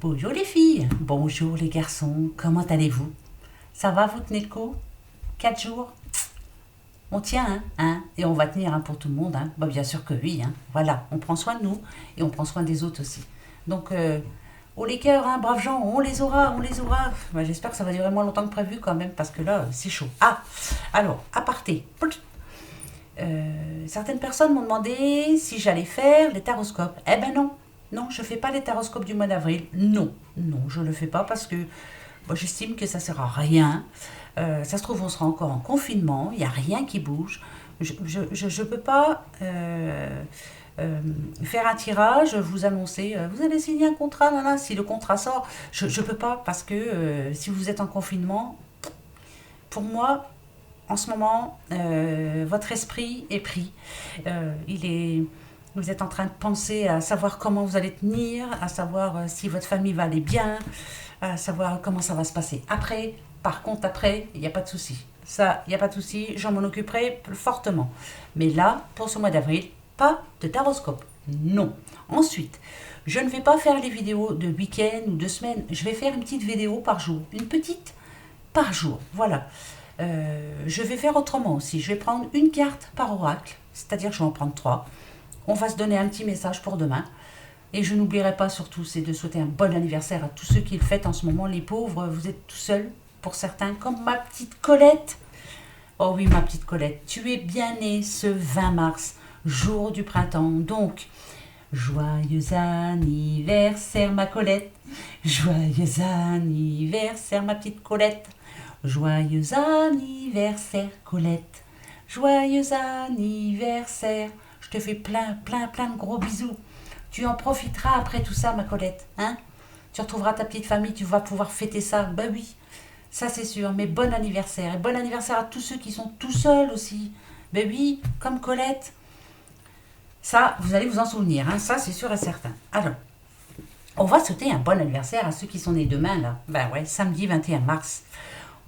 Bonjour les filles, bonjour les garçons, comment allez-vous? Ça va, vous tenez le coup? 4 jours? On tient, et on va tenir pour tout le monde, hein. Bah, bien sûr que oui, hein. Voilà, on prend soin de nous et on prend soin des autres aussi. Donc, oh les cœurs, braves gens, on les aura, on les aura. Bah, j'espère que ça va durer moins longtemps que prévu quand même, parce que là, c'est chaud. Ah, alors, aparté. Certaines personnes m'ont demandé si j'allais faire les taroscopes. Eh ben non, non, je fais pas les taroscopes du mois d'avril. Non, non, je le fais pas parce que moi, j'estime que ça sert à rien. Ça se trouve, on sera encore en confinement, il n'y a rien qui bouge. Je peux pas faire un tirage, vous annoncer, vous allez signer un contrat, là, là, si le contrat sort. Je peux pas parce que si vous êtes en confinement, pour moi, en ce moment, votre esprit est pris. Il est, vous êtes en train de penser à savoir comment vous allez tenir, à savoir si votre famille va aller bien, à savoir comment ça va se passer après. Par contre, après, il n'y a pas de souci. Ça, il n'y a pas de souci, j'en m'en occuperai fortement. Mais là, pour ce mois d'avril, pas de taroscope. Non. Ensuite, je ne vais pas faire les vidéos de week-end ou de semaine. Je vais faire une petite vidéo par jour. Une petite par jour. Voilà. Je vais faire autrement aussi. Je vais prendre une carte par oracle, c'est-à-dire que je vais en prendre 3. On va se donner un petit message pour demain. Et je n'oublierai pas surtout, c'est de souhaiter un bon anniversaire à tous ceux qui le fêtent en ce moment. Les pauvres, vous êtes tout seuls pour certains, comme ma petite Colette. Oh oui, ma petite Colette, tu es bien née ce 20 mars, jour du printemps. Donc, joyeux anniversaire ma Colette, joyeux anniversaire ma petite Colette. Joyeux anniversaire, Colette. Joyeux anniversaire. Je te fais plein, plein, plein de gros bisous. Tu en profiteras après tout ça, ma Colette. Tu retrouveras ta petite famille, tu vas pouvoir fêter ça. Ben oui, ça c'est sûr. Mais bon anniversaire. Et bon anniversaire à tous ceux qui sont tout seuls aussi. Ben oui, comme Colette. Ça, vous allez vous en souvenir. Ça, c'est sûr et certain. Alors, on va souhaiter un bon anniversaire à ceux qui sont nés demain, là. Ben ouais, samedi 21 mars.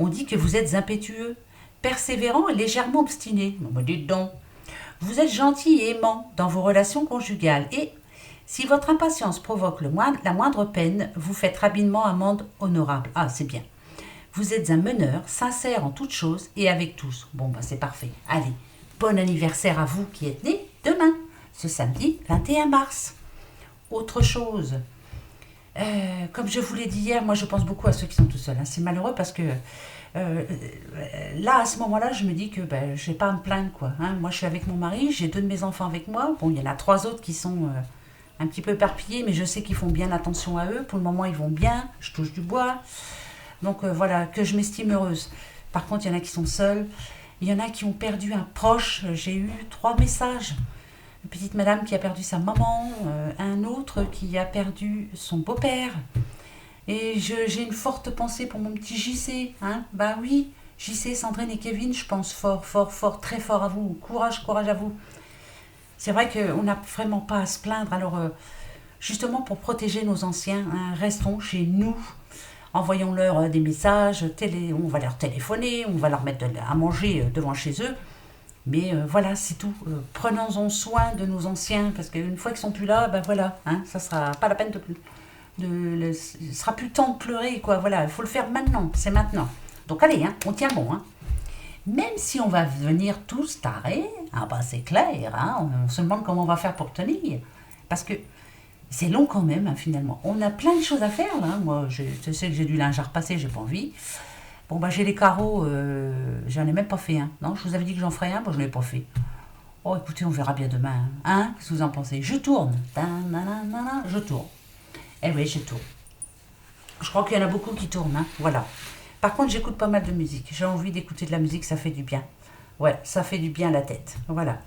On dit que vous êtes impétueux, persévérant et légèrement obstiné. Non, mais dites donc. Vous êtes gentil et aimant dans vos relations conjugales. Et si votre impatience provoque la moindre peine, vous faites rapidement amende honorable. Ah, c'est bien. Vous êtes un meneur, sincère en toutes choses et avec tous. Bon, ben c'est parfait. Allez, bon anniversaire à vous qui êtes nés demain, ce samedi 21 mars. Autre chose. Comme je vous l'ai dit hier, moi je pense beaucoup à ceux qui sont tout seuls. C'est malheureux parce que là, à ce moment-là, je me dis que je n'ai pas à me plaindre, quoi. Moi, je suis avec mon mari, j'ai 2 de mes enfants avec moi. Bon, il y en a 3 autres qui sont un petit peu éparpillés, mais je sais qu'ils font bien attention à eux. Pour le moment, ils vont bien. Je touche du bois. Donc voilà, que je m'estime heureuse. Par contre, il y en a qui sont seuls. Il y en a qui ont perdu un proche. J'ai eu 3 messages. Une petite madame qui a perdu sa maman, un autre qui a perdu son beau-père. Et j'ai une forte pensée pour mon petit JC. Bah oui, JC, Sandrine et Kevin, je pense fort, fort, fort, très fort à vous. Courage, courage à vous. C'est vrai qu'on n'a vraiment pas à se plaindre. Alors, justement, pour protéger nos anciens, restons chez nous. Envoyons-leur des messages, on va leur téléphoner, on va leur mettre à manger devant chez eux. Mais voilà, c'est tout. Prenons-en soin de nos anciens, parce qu'une fois qu'ils sont plus là, voilà, ça sera pas la peine ce sera plus le temps de pleurer, quoi. Voilà, il faut le faire maintenant, c'est maintenant. Donc allez, on tient bon. Même si on va venir tous tarés, c'est clair, on se demande comment on va faire pour tenir. Parce que c'est long quand même, finalement. On a plein de choses à faire, là. Moi, je sais que j'ai du linge à repasser, j'ai pas envie. Bon, j'ai les carreaux, j'en ai même pas fait un. Non, je vous avais dit que j'en ferais un, je ne l'ai pas fait. Oh, écoutez, on verra bien demain. Qu'est-ce que vous en pensez? Je tourne. Je tourne. Eh oui, je tourne. Je crois qu'il y en a beaucoup qui tournent, voilà. Par contre, j'écoute pas mal de musique. J'ai envie d'écouter de la musique, ça fait du bien. Ouais, ça fait du bien à la tête. Voilà.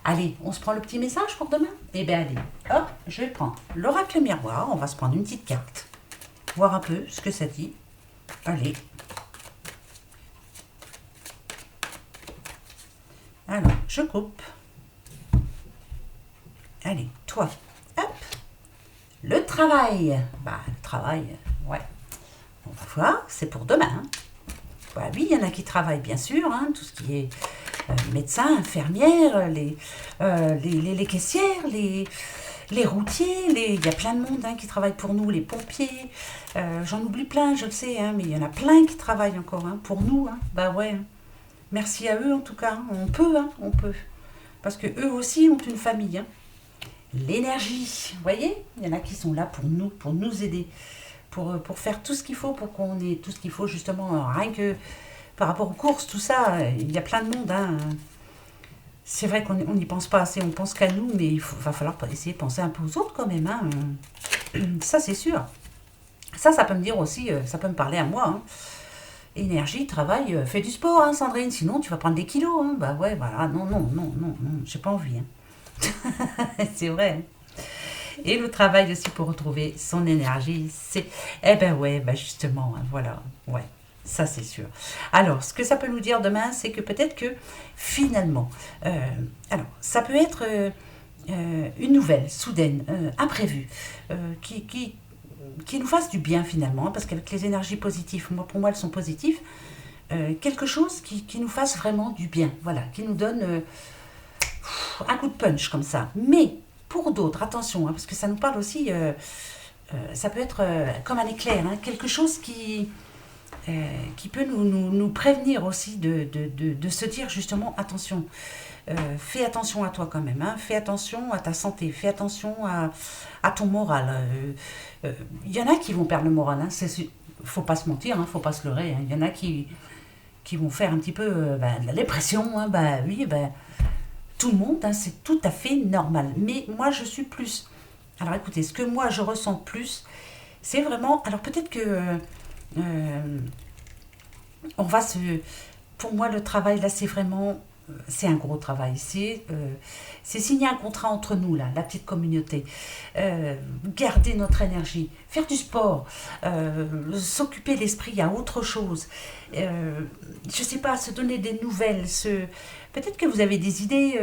Allez, on se prend le petit message pour demain? Eh bien, allez. Hop, je vais prendre l'oracle miroir. On va se prendre une petite carte. Voir un peu ce que ça dit. Allez. Alors, je coupe. Allez, toi. Hop. Le travail. Le travail, ouais. On va voir, c'est pour demain. Oui, il y en a qui travaillent, bien sûr. Tout ce qui est médecins, infirmières, les caissières, les routiers, il y a plein de monde hein, qui travaille pour nous, les pompiers, j'en oublie plein, je le sais, hein, mais il y en a plein qui travaillent encore hein, pour nous. Hein. Bah ouais, hein. Merci à eux en tout cas, hein, on peut. Parce que eux aussi ont une famille. Hein. L'énergie, vous voyez, il y en a qui sont là pour nous aider, pour faire tout ce qu'il faut, pour qu'on ait tout ce qu'il faut justement, rien que par rapport aux courses, tout ça, il y a plein de monde. Hein. C'est vrai qu'on n'y pense pas assez, on pense qu'à nous, mais va falloir essayer de penser un peu aux autres quand même. Hein. Ça, c'est sûr. Ça peut me dire aussi, ça peut me parler à moi. Hein. Énergie, travail, fais du sport, hein, Sandrine, sinon tu vas prendre des kilos. Hein. Bah ouais, voilà, non, j'ai pas envie. Hein. C'est vrai. Hein. Et le travail aussi pour retrouver son énergie, c'est... Eh ben ouais, bah justement, hein, voilà, ouais. Ça, c'est sûr. Alors, ce que ça peut nous dire demain, c'est que peut-être que finalement, alors, ça peut être une nouvelle, soudaine, imprévue, qui nous fasse du bien finalement, hein, parce qu'avec les énergies positives, pour moi, elles sont positives, quelque chose qui nous fasse vraiment du bien, voilà, qui nous donne un coup de punch comme ça. Mais pour d'autres, attention, hein, parce que ça nous parle aussi, ça peut être comme un éclair, hein, quelque chose qui peut nous prévenir aussi de se dire justement attention, fais attention à toi quand même, hein, fais attention à ta santé, fais attention à ton moral. Il y en a qui vont perdre le moral, hein, faut pas se mentir, hein, faut pas se leurrer. Hein, il y en a qui vont faire un petit peu de la dépression, hein, bah oui, tout le monde, hein, c'est tout à fait normal. Mais moi je suis plus. Alors écoutez, ce que moi je ressens plus, c'est vraiment. Alors peut-être que. Euh, on va se... Pour moi, le travail, là, c'est vraiment... C'est un gros travail. C'est signer un contrat entre nous, là, la petite communauté. Garder notre énergie. Faire du sport. S'occuper l'esprit à autre chose. Je sais pas, se donner des nouvelles. Peut-être que vous avez des idées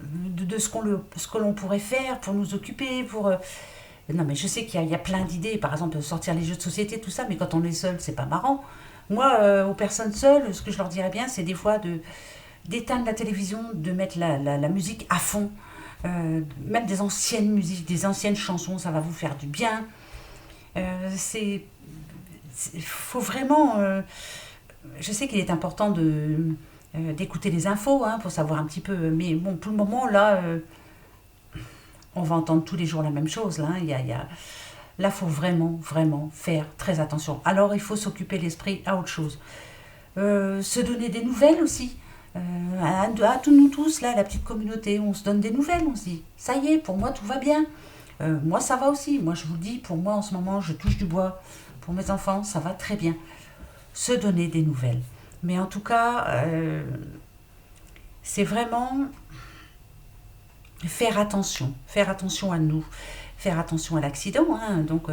de ce que l'on pourrait faire pour nous occuper, Non, mais je sais qu'il y a plein d'idées. Par exemple, sortir les jeux de société, tout ça. Mais quand on est seul, c'est pas marrant. Moi, aux personnes seules, ce que je leur dirais bien, c'est des fois d'éteindre la télévision, de mettre la musique à fond, même des anciennes musiques, des anciennes chansons, ça va vous faire du bien. Faut vraiment... je sais qu'il est important d'écouter les infos hein, pour savoir un petit peu, mais bon, pour le moment, là, on va entendre tous les jours la même chose. Là, hein. Là, il faut vraiment, vraiment faire très attention. Alors, il faut s'occuper l'esprit à autre chose. Se donner des nouvelles aussi. À tous nous tous, là, la petite communauté, on se donne des nouvelles, on se dit, ça y est, pour moi, tout va bien. Moi, ça va aussi. Moi, je vous le dis, pour moi, en ce moment, je touche du bois. Pour mes enfants, ça va très bien. Se donner des nouvelles. Mais en tout cas, c'est vraiment faire attention à nous, faire attention à l'accident. Hein. Donc,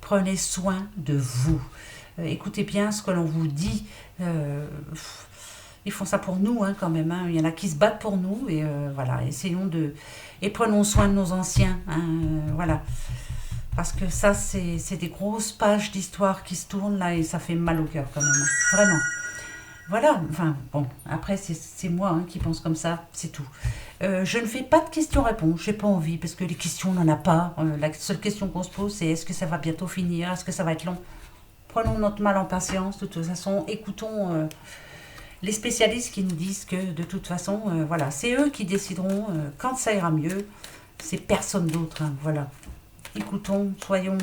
prenez soin de vous. Écoutez bien ce que l'on vous dit. Ils font ça pour nous hein, quand même. Hein. Il y en a qui se battent pour nous. Et voilà, essayons de... Et prenons soin de nos anciens. Hein, voilà. Parce que ça, c'est des grosses pages d'histoire qui se tournent là et ça fait mal au cœur quand même. Hein. Vraiment. Voilà, enfin bon, après c'est moi hein, qui pense comme ça, c'est tout. Je ne fais pas de questions-réponses, j'ai pas envie, parce que les questions, on n'en a pas. La seule question qu'on se pose, c'est est-ce que ça va bientôt finir, est-ce que ça va être long. Prenons notre mal en patience, de toute façon, écoutons les spécialistes qui nous disent que de toute façon, voilà, c'est eux qui décideront quand ça ira mieux, c'est personne d'autre, hein, voilà. Écoutons, soyons...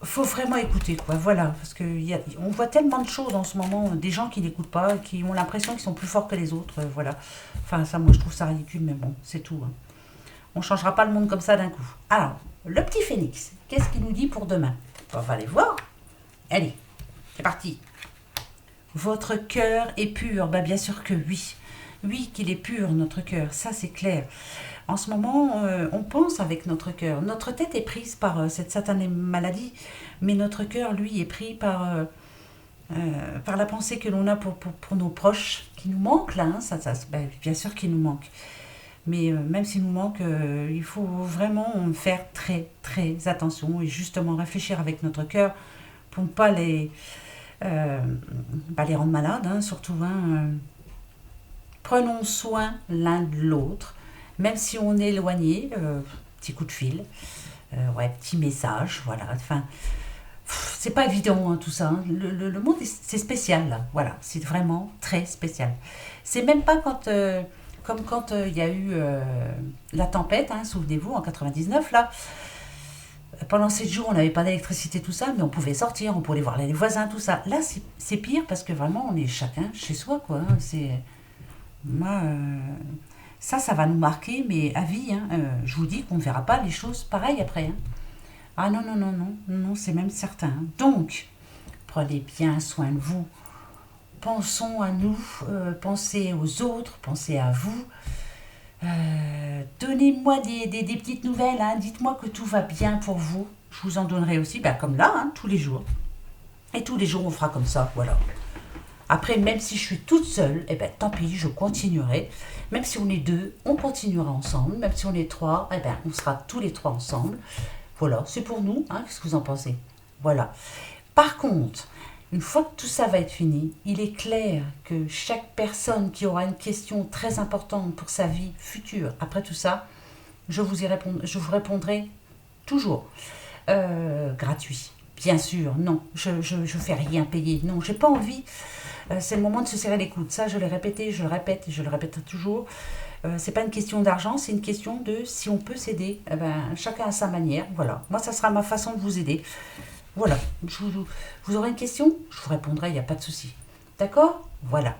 faut vraiment écouter quoi voilà parce que on voit tellement de choses en ce moment des gens qui n'écoutent pas qui ont l'impression qu'ils sont plus forts que les autres voilà enfin ça moi je trouve ça ridicule mais bon c'est tout hein. On changera pas le monde comme ça d'un coup. Alors le petit phénix qu'est-ce qu'il nous dit pour demain? On va aller voir. Allez c'est parti. Votre cœur est pur. Bah bien sûr que oui. Oui qu'il est pur notre cœur, ça c'est clair. En ce moment, on pense avec notre cœur. Notre tête est prise par cette satanée maladie, mais notre cœur, lui, est pris par la pensée que l'on a pour nos proches, qui nous manquent là. Hein, ben, bien sûr qu'il nous manque. Mais même s'il nous manque, il faut vraiment faire très, très attention et justement réfléchir avec notre cœur pour ne pas les rendre malades, hein, surtout. Hein, Prenons soin l'un de l'autre, même si on est éloigné, petit coup de fil, ouais, petit message, voilà. Enfin, c'est pas évident hein, tout ça. Hein. Le monde, c'est spécial là. Voilà, c'est vraiment très spécial. C'est même pas quand, comme quand il y a eu la tempête, hein, souvenez-vous, en 99 là. Pendant 7 jours, on n'avait pas d'électricité, tout ça, mais on pouvait sortir, on pouvait voir les voisins, tout ça. Là, c'est pire parce que vraiment, on est chacun chez soi, quoi. Hein. C'est moi, ça va nous marquer, mais à vie. Hein. Je vous dis qu'on ne verra pas les choses pareilles après. Hein. Ah non, non, non, non, non, non, c'est même certain. Hein. Donc, prenez bien soin de vous. Pensons à nous, pensez aux autres, pensez à vous. Donnez-moi des petites nouvelles, hein. Dites-moi que tout va bien pour vous. Je vous en donnerai aussi, bah, comme là, hein, tous les jours. Et tous les jours, on fera comme ça, voilà. Après, même si je suis toute seule, eh ben, tant pis, je continuerai. Même si on est deux, on continuera ensemble. Même si on est trois, eh ben, on sera tous les trois ensemble. Voilà, c'est pour nous, hein, qu'est-ce que vous en pensez? Voilà. Par contre, une fois que tout ça va être fini, il est clair que chaque personne qui aura une question très importante pour sa vie future, après tout ça, je vous répondrai toujours gratuit. Bien sûr, non, je fais rien payer. Non, j'ai pas envie. C'est le moment de se serrer les coudes. Ça, je l'ai répété, je le répète et je le répéterai toujours. C'est pas une question d'argent, c'est une question de si on peut s'aider. Eh ben, chacun à sa manière. Voilà. Moi, ça sera ma façon de vous aider. Voilà. Vous aurez une question? Je vous répondrai, il n'y a pas de souci. D'accord? Voilà.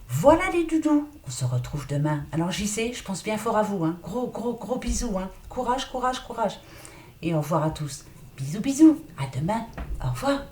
Voilà les doudous. On se retrouve demain. Alors, j'y sais, je pense bien fort à vous. Hein. Gros, gros, gros bisous. Hein. Courage, courage, courage. Et au revoir à tous. Bisous, bisous. À demain. Au revoir.